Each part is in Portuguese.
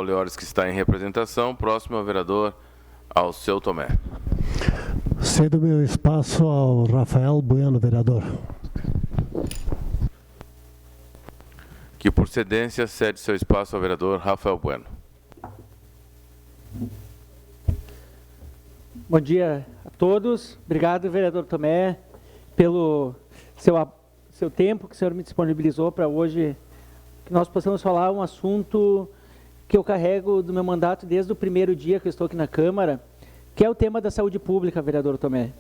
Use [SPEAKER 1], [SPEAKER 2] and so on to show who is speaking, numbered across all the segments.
[SPEAKER 1] Auleores, que está em representação. Próximo ao vereador Alceu Tomé.
[SPEAKER 2] Cedo meu espaço ao Rafael Bueno, vereador.
[SPEAKER 1] Que por cedência cede seu espaço ao vereador Rafael Bueno.
[SPEAKER 3] Bom dia a todos. Obrigado, vereador Tomé, pelo seu tempo que o senhor me disponibilizou para hoje, que nós possamos falar um assunto que eu carrego do meu mandato desde o primeiro dia que eu estou aqui na Câmara, que é o tema da saúde pública, vereador Tomé.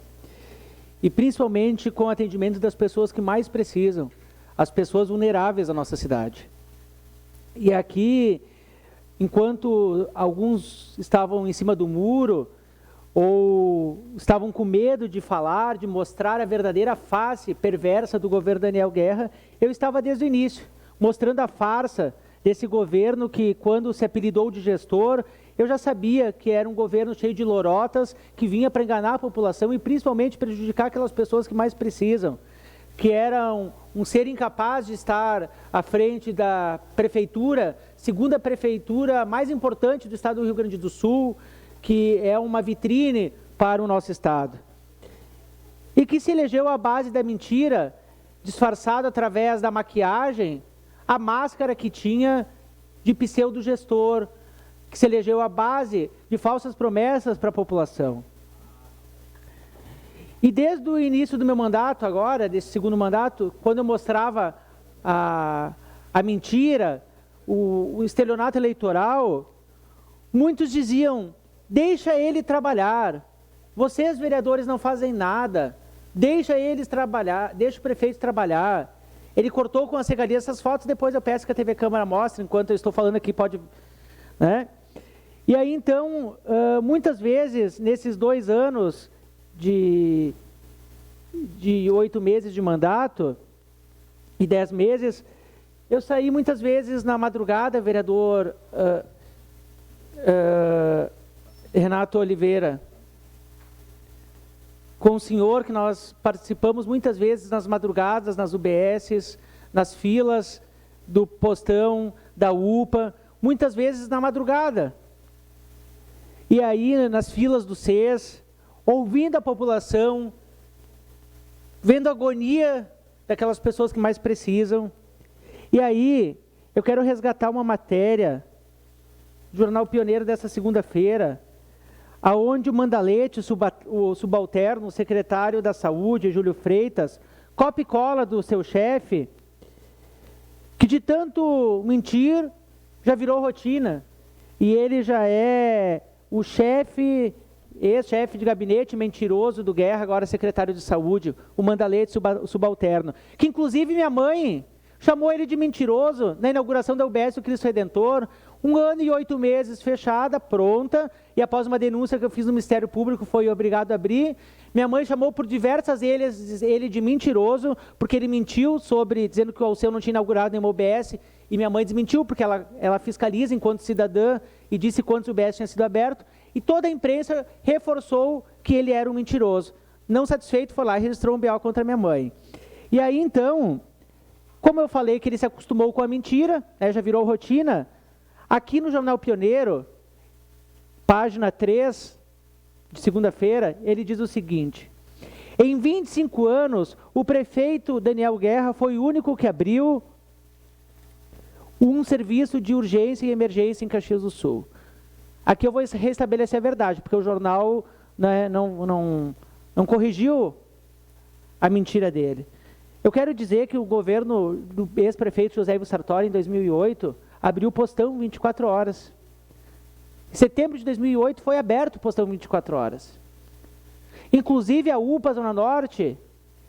[SPEAKER 3] E principalmente com o atendimento das pessoas que mais precisam, as pessoas vulneráveis da nossa cidade. E aqui, enquanto alguns estavam em cima do muro, ou estavam com medo de falar, de mostrar a verdadeira face perversa do governo Daniel Guerra, eu estava desde o início, mostrando a farsa desse governo que, quando se apelidou de gestor, eu já sabia que era um governo cheio de lorotas, que vinha para enganar a população e principalmente prejudicar aquelas pessoas que mais precisam, que eram um ser incapaz de estar à frente da prefeitura, segunda prefeitura mais importante do estado do Rio Grande do Sul, que é uma vitrine para o nosso estado. E que se elegeu à base da mentira, disfarçado através da maquiagem, a máscara que tinha de pseudo-gestor, que se elegeu à base de falsas promessas para a população. E desde o início do meu mandato agora, desse segundo mandato, quando eu mostrava a mentira, o estelionato eleitoral, muitos diziam: deixa ele trabalhar, vocês vereadores não fazem nada, deixa eles trabalhar, deixa o prefeito trabalhar. Ele cortou com as regalias essas fotos, depois eu peço que a TV Câmara mostre, enquanto eu estou falando aqui pode... né? E aí então, muitas vezes, nesses 2 anos de 8 meses de mandato e 10 meses, eu saí muitas vezes na madrugada, vereador Renato Oliveira, com o senhor, que nós participamos muitas vezes nas madrugadas, nas UBSs, nas filas do postão, da UPA, muitas vezes na madrugada. E aí, nas filas do SES, ouvindo a população, vendo a agonia daquelas pessoas que mais precisam. E aí, eu quero resgatar uma matéria do Jornal Pioneiro dessa segunda-feira, aonde o Mandalete, o subalterno, o secretário da Saúde, Júlio Freitas, copia e cola do seu chefe, que de tanto mentir, já virou rotina. E ele já é o chefe, ex-chefe de gabinete mentiroso do Guerra, agora secretário de Saúde, o Mandalete subalterno. Que inclusive minha mãe chamou ele de mentiroso na inauguração da UBS, o Cristo Redentor, 1 ano e 8 meses fechada, pronta, e após uma denúncia que eu fiz no Ministério Público, foi obrigado a abrir. Minha mãe chamou por diversas vezes ele de mentiroso, porque ele mentiu dizendo que o Alceu não tinha inaugurado nenhuma UBS, e minha mãe desmentiu, porque ela fiscaliza enquanto cidadã, e disse quantos UBS tinham sido abertos, e toda a imprensa reforçou que ele era um mentiroso. Não satisfeito, foi lá e registrou um BO contra minha mãe. E aí, então, como eu falei que ele se acostumou com a mentira, já virou rotina, aqui no Jornal Pioneiro, página 3, de segunda-feira, ele diz o seguinte: em 25 anos, o prefeito Daniel Guerra foi o único que abriu um serviço de urgência e emergência em Caxias do Sul. Aqui eu vou restabelecer a verdade, porque o jornal, né, não corrigiu a mentira dele. Eu quero dizer que o governo do ex-prefeito José Ivo Sartori, em 2008, abriu o postão 24 horas. Em setembro de 2008 foi aberto o postão 24 horas. Inclusive a UPA Zona Norte,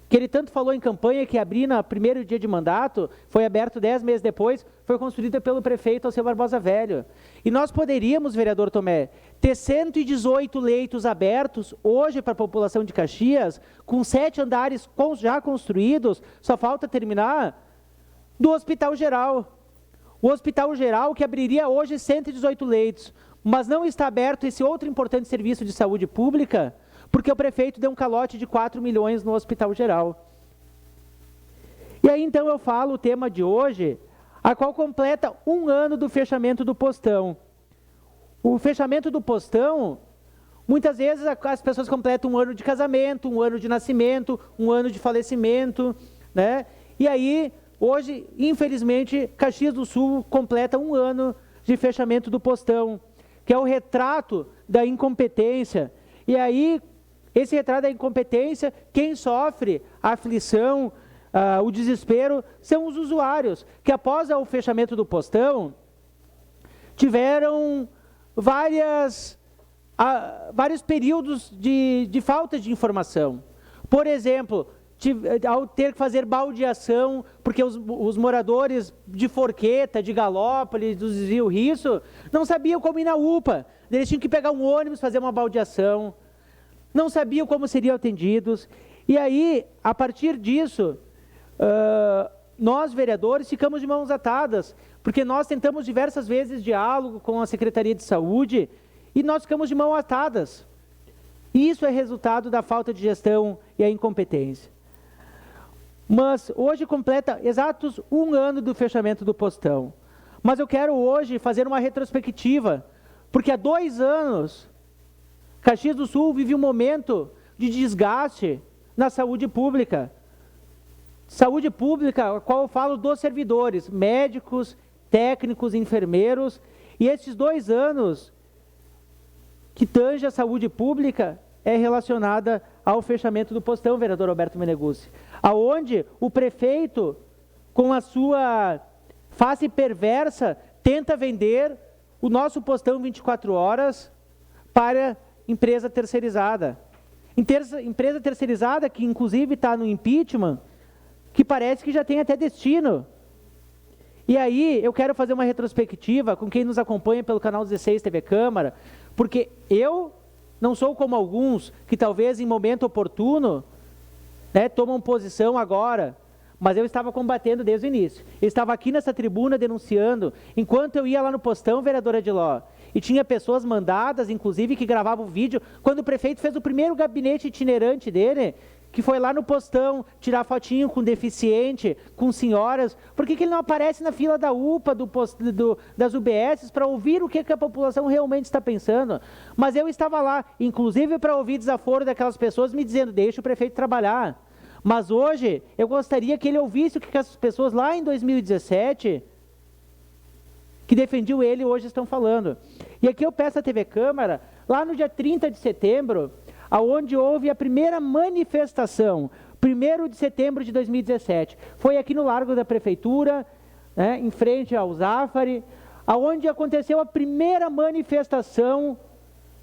[SPEAKER 3] que ele tanto falou em campanha que abria no primeiro dia de mandato, foi aberto 10 meses depois, foi construída pelo prefeito Alceu Barbosa Velho. E nós poderíamos, vereador Tomé, ter 118 leitos abertos hoje para a população de Caxias, com 7 andares já construídos, só falta terminar, do Hospital Geral. O Hospital Geral que abriria hoje 118 leitos, mas não está aberto esse outro importante serviço de saúde pública, porque o prefeito deu um calote de 4 milhões no Hospital Geral. E aí então eu falo o tema de hoje, a qual completa 1 ano do fechamento do postão. O fechamento do postão, muitas vezes as pessoas completam um ano de casamento, um ano de nascimento, um ano de falecimento, né? E aí, hoje, infelizmente, Caxias do Sul completa um ano de fechamento do postão, que é o retrato da incompetência. E aí, esse retrato da incompetência, quem sofre a aflição, o desespero, são os usuários, que após o fechamento do postão, tiveram vários períodos de falta de informação. Por exemplo, ao ter que fazer baldeação, porque os moradores de Forqueta, de Galópolis, do Rio Risso, não sabiam como ir na UPA. Eles tinham que pegar um ônibus, fazer uma baldeação, não sabiam como seriam atendidos. E aí, a partir disso, nós, vereadores, ficamos de mãos atadas, porque nós tentamos diversas vezes diálogo com a Secretaria de Saúde e nós ficamos de mãos atadas. Isso é resultado da falta de gestão e a incompetência. Mas hoje completa exatos um ano do fechamento do postão. Mas eu quero hoje fazer uma retrospectiva, porque há 2 anos, Caxias do Sul vive um momento de desgaste na saúde pública. Saúde pública, a qual eu falo dos servidores, médicos, técnicos, enfermeiros, e esses 2 anos que tange a saúde pública é relacionada ao fechamento do postão, vereador Alberto Meneguzzi, aonde o prefeito, com a sua face perversa, tenta vender o nosso postão 24 horas para empresa terceirizada. Empresa terceirizada que inclusive está no impeachment, que parece que já tem até destino. E aí eu quero fazer uma retrospectiva com quem nos acompanha pelo canal 16 TV Câmara, porque eu não sou como alguns que talvez em momento oportuno, né, tomam posição agora, mas eu estava combatendo desde o início. Eu estava aqui nessa tribuna denunciando, enquanto eu ia lá no postão, vereadora Ediló, e tinha pessoas mandadas, inclusive, que gravavam vídeo, quando o prefeito fez o primeiro gabinete itinerante dele, que foi lá no postão, tirar fotinho com deficiente, com senhoras. Por que ele não aparece na fila da UPA, das UBS, para ouvir o que a população realmente está pensando? Mas eu estava lá, inclusive para ouvir desaforo daquelas pessoas me dizendo, deixa o prefeito trabalhar. Mas hoje, eu gostaria que ele ouvisse o que essas pessoas lá em 2017, que defendiam ele, hoje estão falando. E aqui eu peço à TV Câmara, lá no dia 30 de setembro, aonde houve a primeira manifestação, 1º de setembro de 2017. Foi aqui no Largo da Prefeitura, né, em frente ao Zafari, aonde aconteceu a primeira manifestação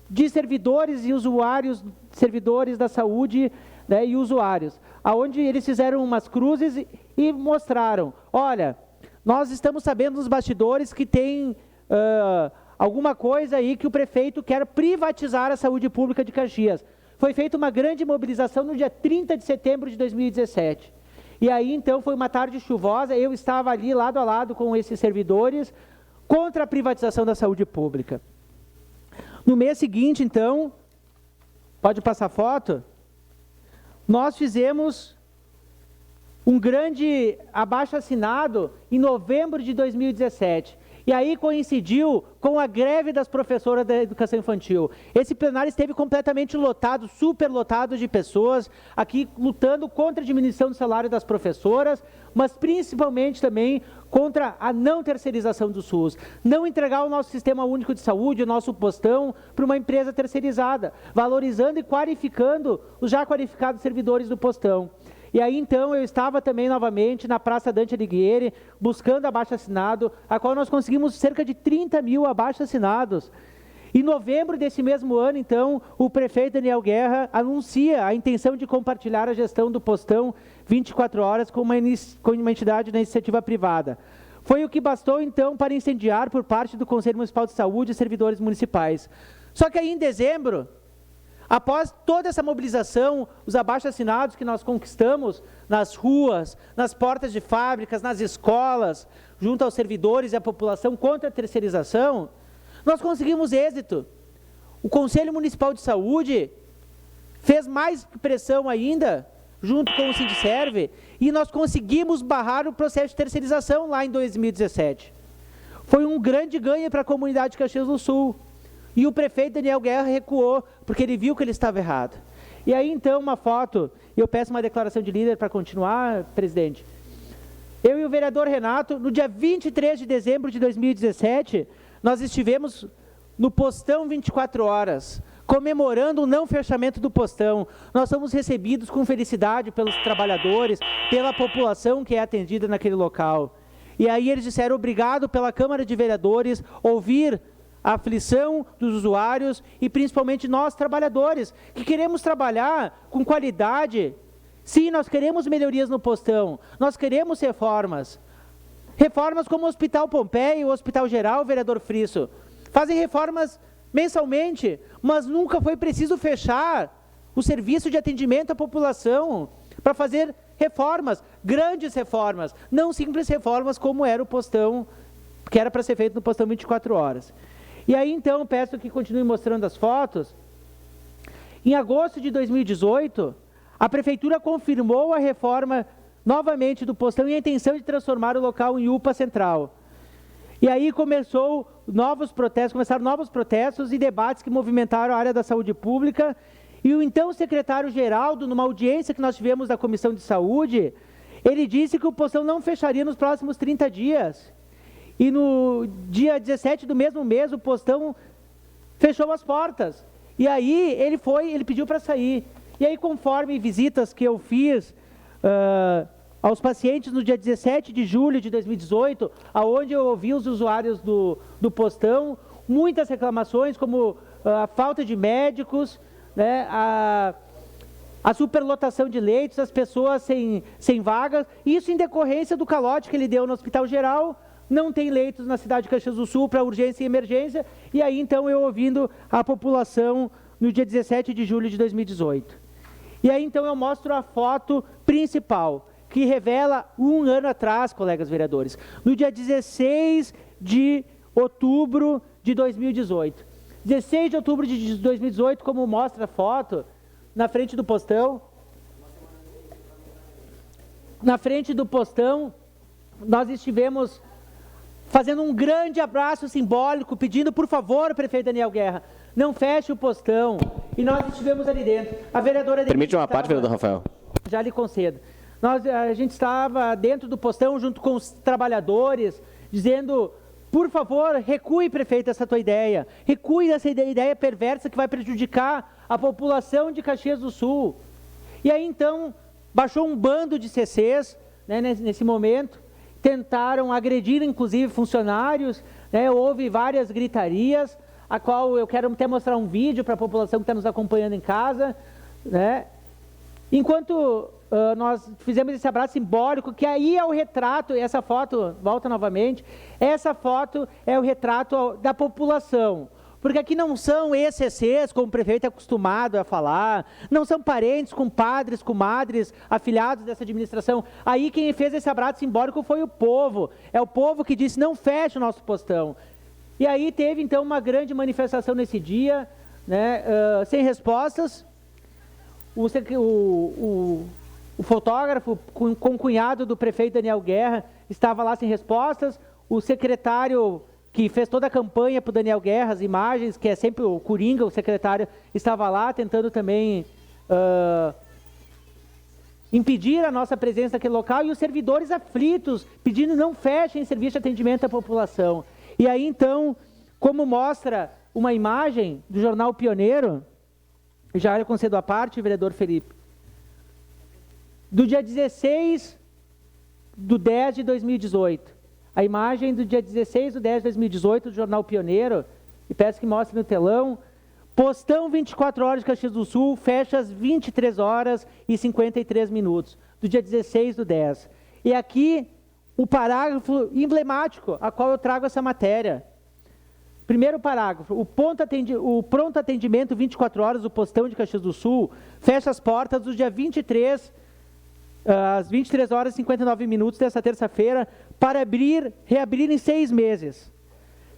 [SPEAKER 3] de servidores e usuários, servidores da saúde, né, e usuários, aonde eles fizeram umas cruzes e mostraram, olha, nós estamos sabendo nos bastidores que tem alguma coisa aí que o prefeito quer privatizar a saúde pública de Caxias. Foi feita uma grande mobilização no dia 30 de setembro de 2017. E aí, então, foi uma tarde chuvosa, eu estava ali lado a lado com esses servidores contra a privatização da saúde pública. No mês seguinte, então, pode passar a foto, nós fizemos um grande abaixo-assinado em novembro de 2017. E aí coincidiu com a greve das professoras da educação infantil. Esse plenário esteve completamente lotado, superlotado de pessoas, aqui lutando contra a diminuição do salário das professoras, mas principalmente também contra a não terceirização do SUS. Não entregar o nosso sistema único de saúde, o nosso postão, para uma empresa terceirizada, valorizando e qualificando os já qualificados servidores do postão. E aí, então, eu estava também novamente na Praça Dante Alighieri, buscando abaixo-assinado, a qual nós conseguimos cerca de 30 mil abaixo-assinados. Em novembro desse mesmo ano, então, o prefeito Daniel Guerra anuncia a intenção de compartilhar a gestão do postão 24 horas com uma entidade da iniciativa privada. Foi o que bastou, então, para incendiar por parte do Conselho Municipal de Saúde e servidores municipais. Só que aí, em dezembro, após toda essa mobilização, os abaixo-assinados que nós conquistamos nas ruas, nas portas de fábricas, nas escolas, junto aos servidores e à população contra a terceirização, nós conseguimos êxito. O Conselho Municipal de Saúde fez mais pressão ainda, junto com o Sindicerve, e nós conseguimos barrar o processo de terceirização lá em 2017. Foi um grande ganho para a comunidade de Caxias do Sul. E o prefeito Daniel Guerra recuou, porque ele viu que ele estava errado. E aí, então, uma foto, eu peço uma declaração de líder para continuar, presidente. Eu e o vereador Renato, no dia 23 de dezembro de 2017, nós estivemos no Postão 24 Horas, comemorando o não fechamento do postão. Nós somos recebidos com felicidade pelos trabalhadores, pela população que é atendida naquele local. E aí eles disseram obrigado pela Câmara de Vereadores ouvir a aflição dos usuários e principalmente nós trabalhadores, que queremos trabalhar com qualidade. Sim, nós queremos melhorias no postão, nós queremos reformas. Reformas como o Hospital Pompeia e o Hospital Geral, vereador Frisso. Fazem reformas mensalmente, mas nunca foi preciso fechar o serviço de atendimento à população para fazer reformas, grandes reformas, não simples reformas como era o postão, que era para ser feito no Postão 24 Horas. E aí, então, peço que continue mostrando as fotos. Em agosto de 2018, a Prefeitura confirmou a reforma novamente do postão e a intenção de transformar o local em UPA Central. E aí começaram novos protestos e debates que movimentaram a área da saúde pública. E o então secretário Geraldo, numa audiência que nós tivemos da Comissão de Saúde, ele disse que o postão não fecharia nos próximos 30 dias. E no dia 17 do mesmo mês, o postão fechou as portas. E aí ele pediu para sair. E aí, conforme visitas que eu fiz aos pacientes no dia 17 de julho de 2018, aonde eu ouvi os usuários do postão, muitas reclamações, como a falta de médicos, né, a superlotação de leitos, as pessoas sem vagas, isso em decorrência do calote que ele deu no Hospital Geral. Não tem leitos na cidade de Caxias do Sul para urgência e emergência, e aí então eu ouvindo a população no dia 17 de julho de 2018. E aí então eu mostro a foto principal, que revela um ano atrás, colegas vereadores, no dia 16 de outubro de 2018. 16 de outubro de 2018, como mostra a foto, na frente do postão, nós estivemos fazendo um grande abraço simbólico, pedindo, por favor, prefeito Daniel Guerra, não feche o postão. E nós estivemos ali dentro. A vereadora...
[SPEAKER 4] Permite uma parte, vereador Rafael.
[SPEAKER 3] Já lhe concedo. A gente estava dentro do postão, junto com os trabalhadores, dizendo, por favor, recue, prefeito, essa tua ideia. Recue essa ideia perversa que vai prejudicar a população de Caxias do Sul. E aí, então, baixou um bando de CCs, né, nesse momento, tentaram agredir, inclusive, funcionários, né, houve várias gritarias, a qual eu quero até mostrar um vídeo para a população que está nos acompanhando em casa, né? Enquanto nós fizemos esse abraço simbólico, que aí é o retrato, essa foto, volta novamente, essa foto é o retrato da população. Porque aqui não são ECCs, como o prefeito é acostumado a falar, não são parentes, compadres, comadres, afiliados dessa administração. Aí quem fez esse abraço simbólico foi o povo. É o povo que disse, não feche o nosso postão. E aí teve, então, uma grande manifestação nesse dia, né, sem respostas. O fotógrafo, com o cunhado do prefeito Daniel Guerra, estava lá sem respostas. O secretário que fez toda a campanha para o Daniel Guerra, as imagens, que é sempre o Coringa, o secretário, estava lá tentando também impedir a nossa presença naquele local, e os servidores aflitos, pedindo não fechem serviço de atendimento à população. E aí, então, como mostra uma imagem do jornal Pioneiro, já eu concedo a parte, vereador Felipe, do dia 16 de 10 de 2018, a imagem do dia 16 de 10 de 2018 do jornal Pioneiro, e peço que mostre no telão, postão 24 horas de Caxias do Sul, fecha às 23 horas e 53 minutos, do dia 16 do 10. E aqui, o parágrafo emblemático, a qual eu trago essa matéria. Primeiro parágrafo, o pronto atendimento 24 horas do postão de Caxias do Sul fecha as portas do dia 23, às 23 horas e 59 minutos dessa terça-feira, para reabrir em 6 meses.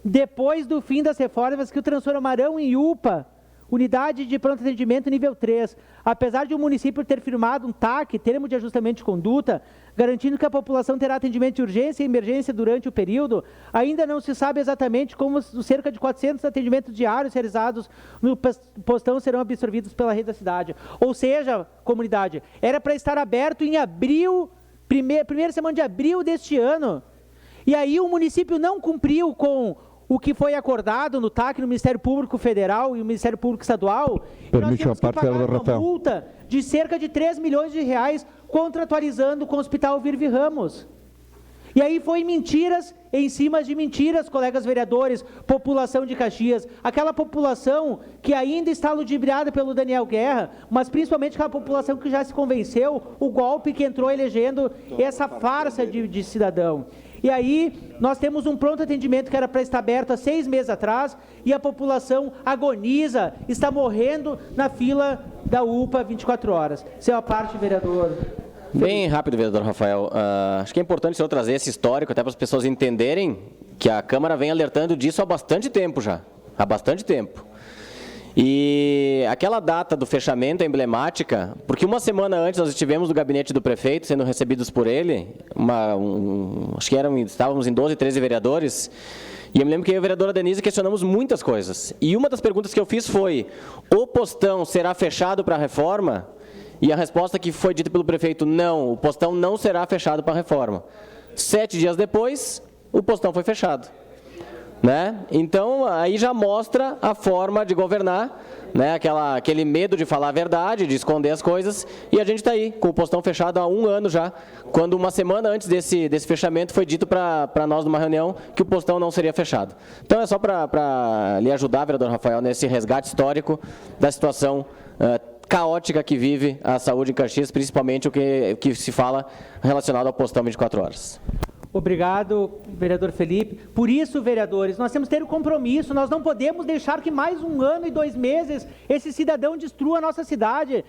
[SPEAKER 3] Depois do fim das reformas que o transformarão em UPA, Unidade de pronto atendimento nível 3. Apesar de o município ter firmado um TAC, termo de ajustamento de conduta, garantindo que a população terá atendimento de urgência e emergência durante o período, ainda não se sabe exatamente como os cerca de 400 atendimentos diários realizados no postão serão absorvidos pela rede da cidade. Ou seja, comunidade, era para estar aberto em abril, primeira semana de abril deste ano. E aí o município não cumpriu com o que foi acordado no TAC, no Ministério Público Federal e no Ministério Público Estadual.
[SPEAKER 2] Permite
[SPEAKER 3] e nós temos
[SPEAKER 2] uma
[SPEAKER 3] que pagar uma
[SPEAKER 2] Rafael.
[SPEAKER 3] multa de cerca de 3 milhões de reais contratualizando com o Hospital Virve Ramos. E aí foi mentiras em cima de mentiras, colegas vereadores, população de Caxias, aquela população que ainda está ludibriada pelo Daniel Guerra, mas principalmente aquela população que já se convenceu, o golpe que entrou elegendo essa farsa de cidadão. E aí, nós temos um pronto atendimento que era para estar aberto há 6 meses atrás e a população agoniza, está morrendo na fila da UPA 24 horas. Seu à parte, vereador.
[SPEAKER 4] Bem rápido, vereador Rafael. Acho que é importante o senhor trazer esse histórico até para as pessoas entenderem que a Câmara vem alertando disso há bastante tempo já. Há bastante tempo. E aquela data do fechamento é emblemática, porque uma semana antes nós estivemos no gabinete do prefeito, sendo recebidos por ele, acho que estávamos em 12, 13 vereadores, e eu me lembro que eu e a vereadora Denise questionamos muitas coisas. E uma das perguntas que eu fiz foi, o postão será fechado para a reforma? E a resposta que foi dita pelo prefeito, não, o postão não será fechado para a reforma. 7 dias depois, o postão foi fechado. Né? Então, aí já mostra a forma de governar, né? Aquele medo de falar a verdade, de esconder as coisas, e a gente está aí, com o postão fechado há 1 ano já, quando uma semana antes desse fechamento foi dito para nós numa reunião que o postão não seria fechado. Então, é só para lhe ajudar, vereador Rafael, nesse resgate histórico da situação caótica que vive a saúde em Caxias, principalmente o que se fala relacionado ao postão 24 horas.
[SPEAKER 3] Obrigado, vereador Felipe. Por isso, vereadores, nós temos que ter um compromisso, nós não podemos deixar que mais 1 ano e 2 meses esse cidadão destrua a nossa cidade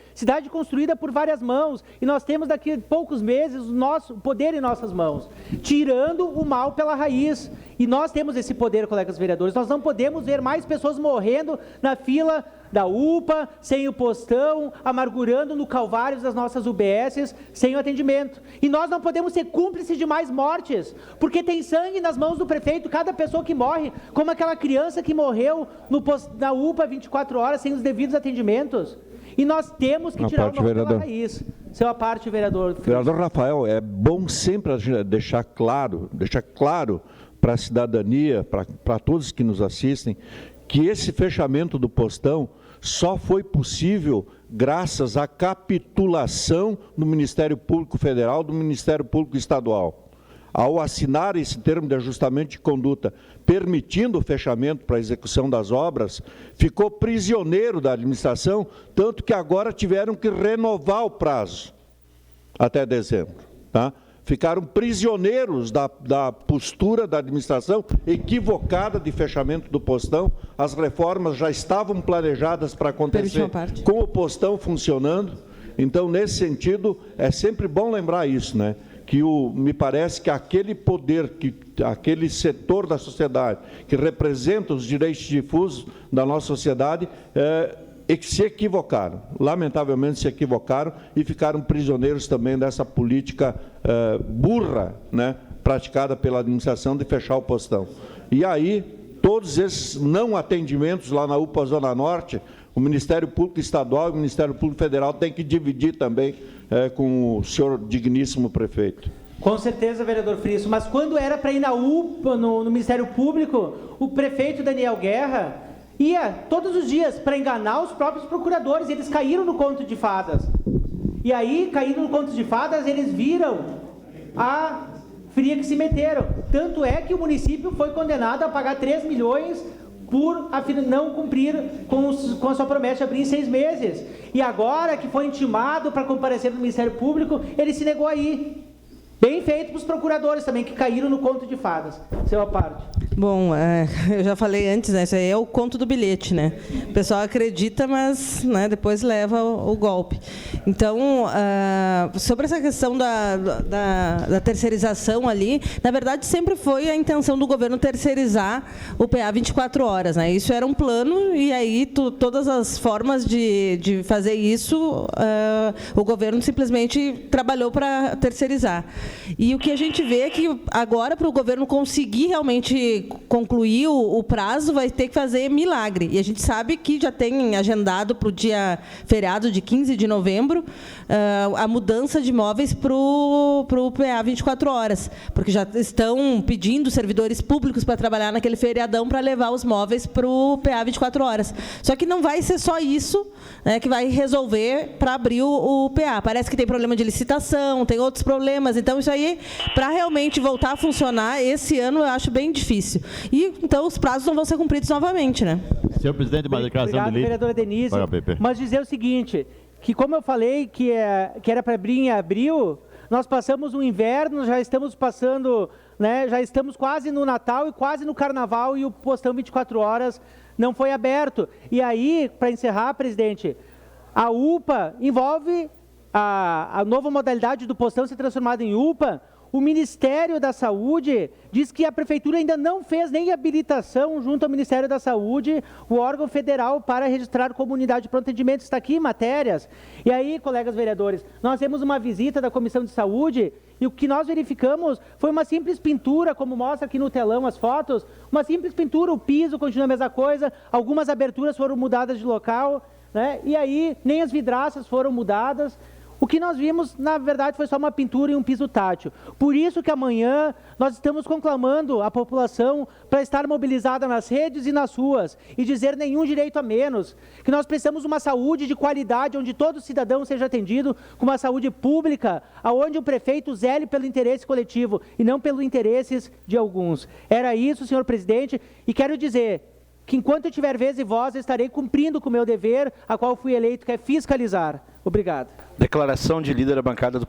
[SPEAKER 3] construída por várias mãos, e nós temos daqui a poucos meses o poder em nossas mãos, tirando o mal pela raiz. E nós temos esse poder, colegas vereadores, nós não podemos ver mais pessoas morrendo na fila da UPA, sem o postão, amargurando no calvário das nossas UBSs, sem o atendimento. E nós não podemos ser cúmplices de mais mortes, porque tem sangue nas mãos do prefeito, cada pessoa que morre, como aquela criança que morreu na UPA 24 horas, sem os devidos atendimentos. E nós temos que tirar o mal pela raiz. Seu à parte, vereador.
[SPEAKER 5] Vereador Rafael, é bom sempre deixar claro para a cidadania, para todos que nos assistem, que esse fechamento do postão só foi possível graças à capitulação do Ministério Público Federal, do Ministério Público Estadual. Ao assinar esse termo de ajustamento de conduta, permitindo o fechamento para a execução das obras, ficou prisioneiro da administração, tanto que agora tiveram que renovar o prazo até dezembro, tá? Ficaram prisioneiros da postura da administração equivocada de fechamento do postão. As reformas já estavam planejadas para acontecer com o postão funcionando. Então, nesse sentido, é sempre bom lembrar isso, né? Que me parece que aquele poder, aquele setor da sociedade que representa os direitos difusos da nossa sociedade, se equivocaram, lamentavelmente se equivocaram e ficaram prisioneiros também dessa política burra, né, praticada pela administração de fechar o postão. E aí, todos esses não atendimentos lá na UPA Zona Norte, o Ministério Público Estadual e o Ministério Público Federal têm que dividir também com o senhor digníssimo prefeito.
[SPEAKER 3] Com certeza, vereador Frisso, mas quando era para ir na UPA, no Ministério Público, o prefeito Daniel Guerra ia todos os dias para enganar os próprios procuradores, eles caíram no conto de fadas. E aí, caindo no conto de fadas, eles viram a fria que se meteram. Tanto é que o município foi condenado a pagar 3 milhões por não cumprir com a sua promessa de abrir em 6 meses. E agora que foi intimado para comparecer no Ministério Público, ele se negou a ir. Bem feito para os procuradores também, que caíram no conto de fadas. Seu à parte.
[SPEAKER 6] Bom, eu já falei antes, né, isso aí é o conto do bilhete, né? O pessoal acredita, mas, né, depois leva o golpe. Então, sobre essa questão da terceirização ali, na verdade, sempre foi a intenção do governo terceirizar o PA 24 horas, né? Isso era um plano e aí todas as formas de fazer isso, o governo simplesmente trabalhou para terceirizar. E o que a gente vê é que agora, para o governo conseguir realmente concluir o prazo, vai ter que fazer milagre. E a gente sabe que já tem agendado para o dia feriado de 15 de novembro a mudança de imóveis para o PA 24 horas, porque já estão pedindo servidores públicos para trabalhar naquele feriadão para levar os móveis para o PA 24 horas. Só que não vai ser só isso, né, que vai resolver para abrir o PA. Parece que tem problema de licitação, tem outros problemas. Então, isso aí, para realmente voltar a funcionar, esse ano eu acho bem difícil. E, então, os prazos não vão ser cumpridos novamente, né?
[SPEAKER 7] Senhor presidente, uma declaração
[SPEAKER 3] Obrigado,
[SPEAKER 7] de lei.
[SPEAKER 3] vereadora Denise. Mas dizer o seguinte, que como eu falei que era para abrir em abril, nós passamos o inverno, já estamos passando, né, já estamos quase no Natal e quase no Carnaval e o postão 24 horas não foi aberto. E aí, para encerrar, presidente, a UPA envolve a nova modalidade do postão ser transformado em UPA. O Ministério da Saúde diz que a Prefeitura ainda não fez nem habilitação junto ao Ministério da Saúde, o órgão federal, para registrar comunidade de pronto atendimento. Está aqui em matérias. E aí, colegas vereadores, nós temos uma visita da Comissão de Saúde e o que nós verificamos foi uma simples pintura, como mostra aqui no telão as fotos, uma simples pintura, o piso continua a mesma coisa, algumas aberturas foram mudadas de local, né? E aí nem as vidraças foram mudadas. O que nós vimos, na verdade, foi só uma pintura e um piso tátil. Por isso que amanhã nós estamos conclamando a população para estar mobilizada nas redes e nas ruas e dizer nenhum direito a menos, que nós precisamos de uma saúde de qualidade, onde todo cidadão seja atendido com uma saúde pública, onde o prefeito zele pelo interesse coletivo e não pelos interesses de alguns. Era isso, senhor presidente, e quero dizer que enquanto eu tiver vez e voz, eu estarei cumprindo com o meu dever, a qual fui eleito, que é fiscalizar. Obrigado.
[SPEAKER 8] Declaração de líder da bancada do